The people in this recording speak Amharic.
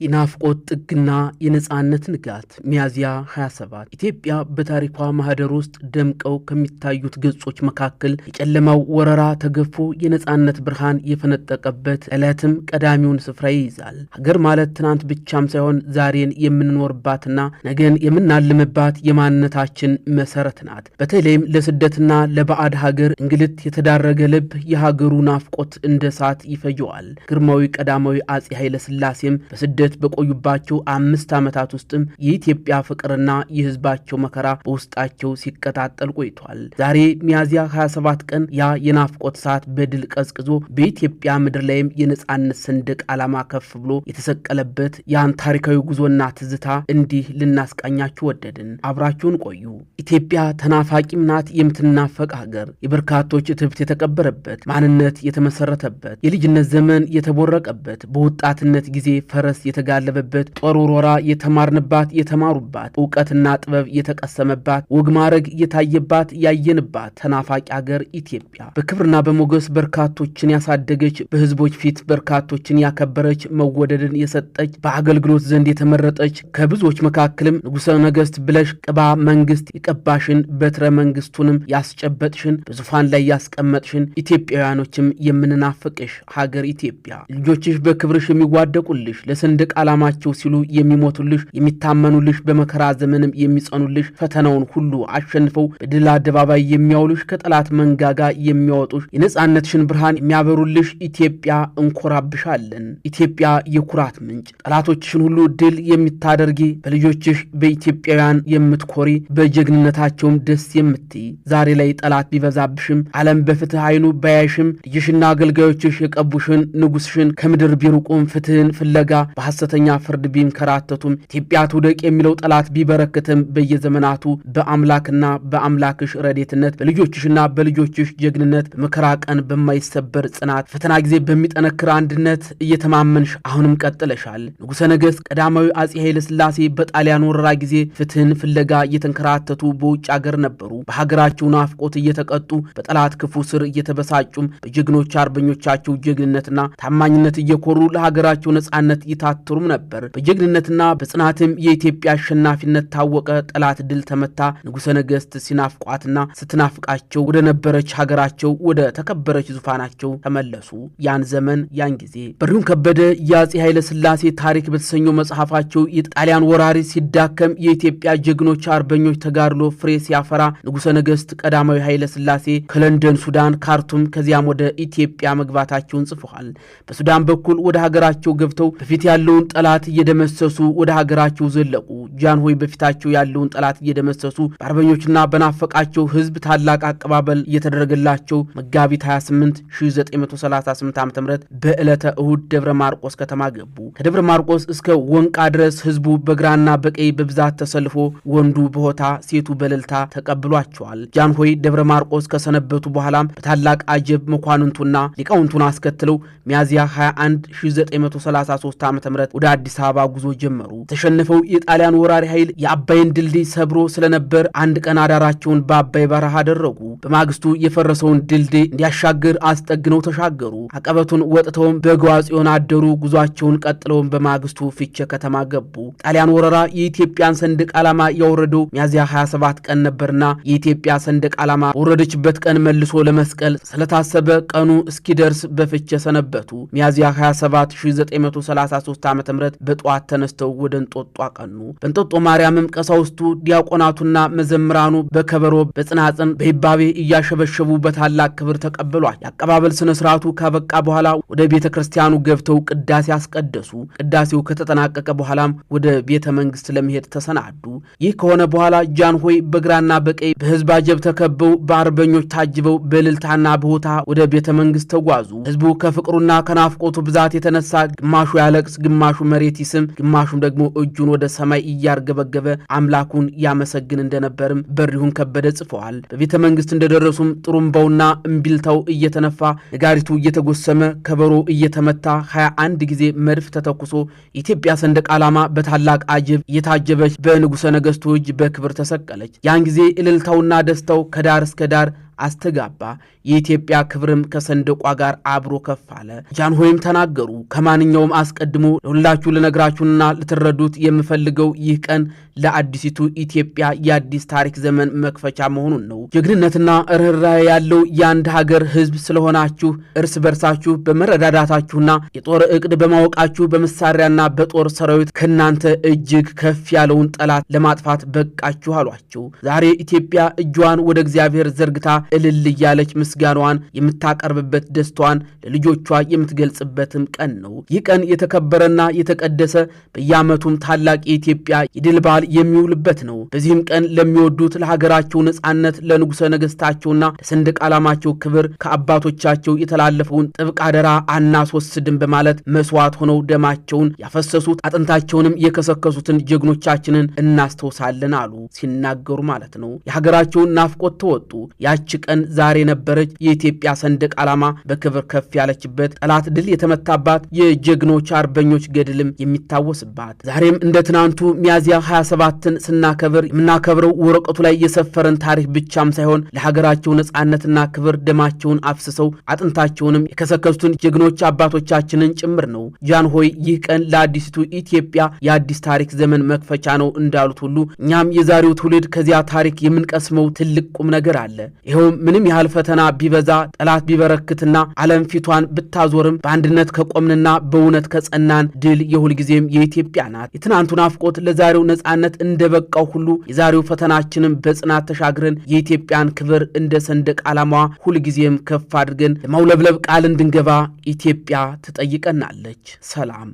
የናፍቆት ጥግና የነጻነት ንጋት ሚያዝያ 27 ኢትዮጵያ በታሪኳ ማህደር ውስጥ ደምቀው ከሚታዩት ገጾች መካከል የጨለማው ወረራ ተገፎ የነጻነት ብርሃን የፈነጠቀበት ዕለትም ቀዳሚውን ስፍራ ይይዛል። ሀገር ማለት ትናንት ብቻም ሳይሆን ዛሬን የምንኖርባትና ነገን የምናልምባት የማንነታችን መሰረት ናት። በተለይም ለስደትና ለባዕድ ሀገር እንግልት የተዳረገ ልብ የሀገሩ ናፍቆት እንደ እሳት ይፈጀዋል። ግርማዊ ቀዳማዊ አጼ ኃይለ ሥላሴም በስደት በቆዩባቸው 5 ዓመታት ውስጥም የኢትዮጵያ ፍቅርና የህዝባቸው መከራ በውስጣቸው ሲቀጣጠል ቆይቷል። ዛሬ ሚያዝያ 27 ቀን ያ የናፍቆት ሰዓት በድል ቀዝቅዞ በኢትዮጵያ ምድር ላይም የነጻነት ሰንደቅ ዓላማ ከፍ ብሎ የተሰቀለበት ያን ታሪካዊ ጉዞና ትዝታ እንዲህ ልናስቃኛችሁ ወደድን። አብራችሁን ቆዩ። ኢትዮጵያ ተናፋቂም ናት፣ የምትናፈቅ ሀገር፣ የበርካቶች ትብት የተቀበረበት፣ ማንነት የተመሰረተበት፣ የልጅነት ዘመን የተቦረቀበት፣ በወጣትነት ጊዜ ፈረስ የተጋለበበት፣ ጦር ወረራ የተማርንባት የተማሩባት፣ ዕውቀትና ጥበብ የተቀሰመባት፣ ወግ ማዕረግ የታየባት ያየንባት ተናፋቂ ሀገር ኢትዮጵያ በክብርና በሞገስ በርካቶችን ያሳደገች፣ በህዝቦች ፊት በርካቶችን ያከበረች፣ መወደድን የሰጠች፣ በአገልግሎት ዘንድ የተመረጠች፣ ከብዙዎች መካከልም ንጉሠ ነገሥት ብለሽ ቅባ መንግስት የቀባሽን፣ በትረ መንግስቱንም ያስጨበጥሽን፣ በዙፋን ላይ ያስቀመጥሽን ኢትዮጵያውያኖችም የምንናፍቅሽ ሀገር ኢትዮጵያ ልጆችሽ በክብርሽ የሚዋደቁልሽ፣ ለሰንደቅ ዓላማቸው ሲሉ የሚሞቱልሽ፣ የሚታመኑልሽ፣ በመከራ ዘመንም የሚጸኑልሽ፣ ፈተናውን ሁሉ አሸንፈው በድል አደባባይ የሚያውሉሽ፣ ከጠላት መንጋጋ የሚያወጡሽ፣ የነጻነትሽን ብርሃን የሚያበሩልሽ ኢትዮጵያ እንኮራብሻለን። ኢትዮጵያ የኩራት ምንጭ፣ ጠላቶችሽን ሁሉ ድል የምታደርጊ፣ በልጆችሽ በኢትዮጵያውያን የምትኮሪ፣ በጀግንነታቸውም ደስ የምትይ፣ ዛሬ ላይ ጠላት ቢበዛብሽም ዓለም በፍትህ አይኑ ባያይሽም፣ ልጅሽና አገልጋዮችሽ የቀቡሽን ንጉሥሽን ከምድር ቢሩቁም ፍትህን ፍለጋ በሐሰተኛ ፍርድ ቢንከራተቱም፣ ኢትዮጵያ ትውደቅ የሚለው ጠላት ቢበረክትም በየዘመናቱ በአምላክና በአምላክሽ ረድኤትነት በልጆችሽና በልጆችሽ ጀግንነት በመከራ ቀን በማይሰበር ጽናት ፈተና ጊዜ በሚጠነክር አንድነት እየተማመንሽ አሁንም ቀጥለሻል። ንጉሠ ነገሥት ቀዳማዊ አጼ ኃይለ ሥላሴ በጣሊያን ወረራ ጊዜ ፍትህን ፍለጋ እየተንከራተቱ በውጭ አገር ነበሩ። በሀገራቸው ናፍቆት እየተቀጡ በጠላት ክፉ ስር እየተበሳጩም በጀግኖች አርበኞቻቸው ጀግንነትና ታማኝነት እየኮሩ ለሀገራቸው ነጻነት ይታትሩም ነበር። በጀግንነትና በጽናትም የኢትዮጵያ አሸናፊነት ታወቀ። ጠላት ድል ተመታ። ንጉሠ ነገሥት ሲናፍቋትና ስትናፍቃቸው ወደ ነበረች ሀገራቸው ወደ ተከበረች ዙፋናቸው ተመለሱ። ያን ዘመን ያን ጊዜ በሪሁን ከበደ የአጼ ኃይለ ሥላሴ ታሪክ በተሰኘው መጽሐፋቸው የጣሊያን ወራሪ ሲዳከም የኢትዮጵያ ጀግኖች አርበኞች ተጋድሎ ፍሬ ሲያፈራ ንጉሠ ነገሥት ቀዳማዊ ኃይለ ሥላሴ ከለንደን ሱዳን ካርቱም ከዚያም ወደ ኢትዮጵያ መግባታቸውን ጽፈዋል። በሱዳን በኩል ወደ ሀገራቸው ገብተው በፊት ያለውን ጠላት እየደመሰሱ ወደ ሀገራቸው ዘለቁ። ጃንሆይ በፊታቸው ያለውን ጠላት እየደመሰሱ በአርበኞችና በናፈቃቸው ህዝብ ታላቅ አቀባበል እየተደረገላቸው መጋቢት 28 1938 ዓ.ም በዕለተ እሁድ ደብረ ማርቆስ ከተማ ገቡ። ከደብረ ማርቆስ እስከ ወንቃ ድረስ ህዝቡ በግራና በቀኝ በብዛት ተሰልፎ ወንዱ በሆታ ሴቱ በእልልታ ተቀብሏቸዋል። ጃንሆይ ደብረ ማርቆስ ከሰነበቱ በኋላም በታላቅ አጀብ መኳንንቱና ሊቃውንቱን አስከትለው ሚያዝያ 21 1933 ዓ.ም ወደ አዲስ አበባ ጉዞ ጀመሩ። ተሸነፈው የጣሊያን ወራሪ ኃይል የአባይን ድልድይ ሰብሮ ስለነበር አንድ ቀን አዳራቸውን በአባይ በረሃ አደረጉ። በማግስቱ የፈረሰውን ድልድይ እንዲያሻግር አስጠግነው ተሻገሩ። አቀበቱን ወጥተውም በግዋጽዮን አደሩ። ጉዟቸውን ቀጥለውም በማግስቱ ፊቼ ከተማ ገቡ። ጣሊያን ወረራ የኢትዮጵያን ሰንደቅ ዓላማ ያወረደው ሚያዝያ 27 ቀን ነበርና የኢትዮጵያ ሰንደቅ ዓላማ ወረደችበት ቀን መልሶ ለመስቀል ስለታሰበ ቀኑ እስኪደርስ በፊቼ ሰነበቱ። ሚያዝያ 27 1933 ዓ.ም በጠዋት ተነስተው ወደ እንጦጦ አቀኑ። በእንጦጦ ማርያምም ቀሳውስቱ ዲያቆናቱና መዘምራኑ በከበሮ በጽናጽን በይባቤ እያሸበሸቡ በታላቅ ክብር ተቀበሏል። የአቀባበል ስነ ስርዓቱ ካበቃ በኋላ ወደ ቤተ ክርስቲያኑ ገብተው ቅዳሴ አስቀደሱ። ቅዳሴው ከተጠናቀቀ በኋላም ወደ ቤተ መንግስት ለመሄድ ተሰናዱ። ይህ ከሆነ በኋላ ጃንሆይ በግራና በቀኝ በህዝብ አጀብ ተከበው በአርበኞች ታጅበው በእልልታና በሆታ ወደ ቤተ መንግስት ተጓዙ። ህዝቡ ከፍቅሩና ከናፍቆቱ ብዛት የተነሳ ግማሹ ያለቅስ፣ ግማሹ መሬት ይስም፣ ግማሹም ደግሞ እጁን ወደ ሰማይ እያርገበገበ አምላኩን ያመሰግን እንደነበርም በሪሁን ከበደ ጽፈዋል። በቤተ መንግስት እንደደረሱም ጥሩምባውና እምቢልታው እየተነፋ ነጋሪቱ እየተጎሰመ ከበሮ እየተመታ 21 ጊዜ መድፍ ተተኩሶ ኢትዮጵያ ሰንደቅ ዓላማ በታላቅ አጀብ እየታጀበች በንጉሠ ነገሥቱ እጅ በክብር ተሰቀለች። ያን ጊዜ እልልታውና ደስታው ከዳር እስከ ዳር አስተጋባ። የኢትዮጵያ ክብርም ከሰንደቋ ጋር አብሮ ከፍ አለ። ጃንሆይም ተናገሩ። ከማንኛውም አስቀድሞ ለሁላችሁ ልነግራችሁና ልትረዱት የምፈልገው ይህ ቀን ለአዲሲቱ ኢትዮጵያ የአዲስ ታሪክ ዘመን መክፈቻ መሆኑን ነው። ጀግንነትና ርኅራኄ ያለው የአንድ ሀገር ሕዝብ ስለሆናችሁ እርስ በርሳችሁ በመረዳዳታችሁና የጦር ዕቅድ በማወቃችሁ በመሳሪያና በጦር ሰራዊት ከናንተ እጅግ ከፍ ያለውን ጠላት ለማጥፋት በቃችሁ አሏቸው። ዛሬ ኢትዮጵያ እጇን ወደ እግዚአብሔር ዘርግታ እልል እያለች ምስጋናዋን የምታቀርብበት፣ ደስታዋን ለልጆቿ የምትገልጽበትም ቀን ነው። ይህ ቀን የተከበረና የተቀደሰ በየዓመቱም ታላቅ የኢትዮጵያ የድል በዓል የሚውልበት ነው። በዚህም ቀን ለሚወዱት ለሀገራቸው ነጻነት፣ ለንጉሠ ነገሥታቸውና ለሰንደቅ ዓላማቸው ክብር ከአባቶቻቸው የተላለፈውን ጥብቅ አደራ አናስወስድም በማለት መስዋዕት ሆነው ደማቸውን ያፈሰሱት አጥንታቸውንም የከሰከሱትን ጀግኖቻችንን እናስተውሳለን አሉ ሲናገሩ ማለት ነው። የሀገራቸውን ናፍቆት ተወጡ። ያቺ ቀን ዛሬ ነበረች። የኢትዮጵያ ሰንደቅ ዓላማ በክብር ከፍ ያለችበት፣ ጠላት ድል የተመታባት፣ የጀግኖች አርበኞች ገድልም የሚታወስባት፣ ዛሬም እንደ ትናንቱ ሚያዝያ 27ን ስናከብር የምናከብረው ወረቀቱ ላይ የሰፈረን ታሪክ ብቻም ሳይሆን ለሀገራቸው ነጻነትና ክብር ደማቸውን አፍስሰው አጥንታቸውንም የከሰከሱትን ጀግኖች አባቶቻችንን ጭምር ነው። ጃንሆይ ይህ ቀን ለአዲሲቱ ኢትዮጵያ የአዲስ ታሪክ ዘመን መክፈቻ ነው እንዳሉት ሁሉ እኛም የዛሬው ትውልድ ከዚያ ታሪክ የምንቀስመው ትልቅ ቁም ነገር አለ። ይኸውም ምንም ያህል ፈተና ቢበዛ፣ ጠላት ቢበረክትና ዓለም ፊቷን ብታዞርም በአንድነት ከቆምንና በእውነት ከጸናን ድል የሁልጊዜም የኢትዮጵያ ናት። የትናንቱ ናፍቆት ለዛሬው ነጻነት እንደበቃው ሁሉ የዛሬው ፈተናችንም በጽናት ተሻግረን የኢትዮጵያን ክብር እንደ ሰንደቅ ዓላማዋ ሁልጊዜም ከፍ አድርገን ለማውለብለብ ቃል እንድንገባ ኢትዮጵያ ትጠይቀናለች። ሰላም